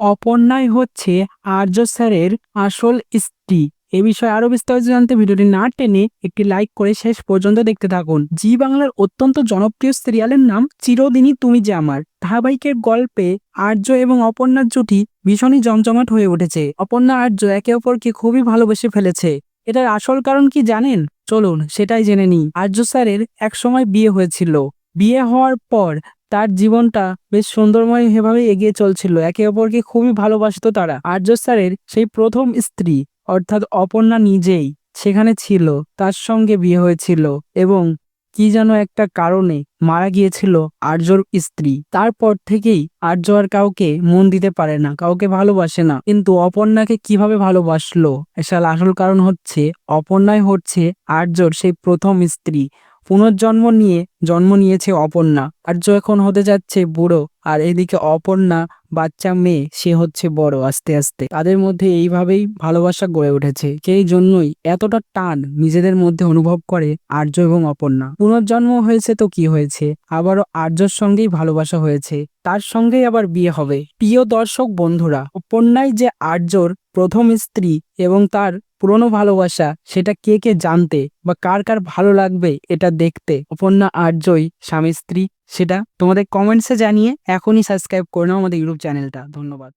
অপর্ণাই হচ্ছে আর্য স্যারের আসল স্ত্রী। এ বিষয়ে আরো বিস্তারিত জানতে ভিডিওটি না টেনে একটি লাইক করে শেষ পর্যন্ত দেখতে থাকুন। জি বাংলার অত্যন্ত জনপ্রিয় সিরিয়ালের নাম চিরদিনই তুমি যে আমার। ধারাবাহিকের গল্পে আর্য এবং অপর্ণার জুটি ভীষণই জমজমাট হয়ে উঠেছে। অপর্ণা আর্য একে অপরকে খুবই ভালোবেসে ফেলেছে। এটার আসল কারণ কি জানেন? চলুন সেটাই জেনে নিই। আর্য স্যারের একসময় বিয়ে হয়েছিল। বিয়ে হওয়ার পর তার জীবনটা বেশ সুন্দরময় ভাবে এগিয়ে চলছিল। একে অপরকে খুবই ভালোবাসতো তারা। আর্য স্যারের সেই প্রথম স্ত্রী অর্থাৎ অপর্ণা নিজেই সেখানে ছিল। তার সঙ্গে বিয়ে হয়েছিল এবং কি যেন একটা কারণে মারা গিয়েছিল আর্যর স্ত্রী। তারপর থেকেই আর্য আর কাউকে মন দিতে পারে না, কাউকে ভালোবাসে না। কিন্তু অপর্ণাকে কিভাবে ভালোবাসলো? এর আসল কারণ হচ্ছে অপর্ণাই হচ্ছে আর্যর সেই প্রথম স্ত্রী। পুনর্জন্ম নিয়ে জন্ম নিয়েছে অপর্ণা। আর্য এখন হতে যাচ্ছে বুড়ো, আর এদিকে অপর্ণা বাচ্চা মেয়ে, সে হচ্ছে বড় আস্তে আস্তে। তাদের মধ্যে এইভাবেই ভালোবাসা গড়ে উঠেছে। সেই জন্যই এতটা টান নিজেদের মধ্যে অনুভব করে আর্য এবং অপর্ণা। পুনর্জন্ম হয়েছে তো কি হয়েছে, আবারও আর্যর সঙ্গেই ভালোবাসা হয়েছে, তার সঙ্গেই আবার বিয়ে হবে। প্রিয় দর্শক বন্ধুরা, অপর্ণাই যে আর্যর প্রথম স্ত্রী এবং তার পুরনো ভালোবাসা, সেটা কে কে জানতে বা কার কার ভালো লাগবে এটা দেখতে, অপর্ণা আর্যই স্বামী স্ত্রী, সেটা তোমাদের কমেন্টসে জানিয়ে এখনই সাবস্ক্রাইব করে নাও আমাদের ইউটিউব চ্যানেলটা। ধন্যবাদ।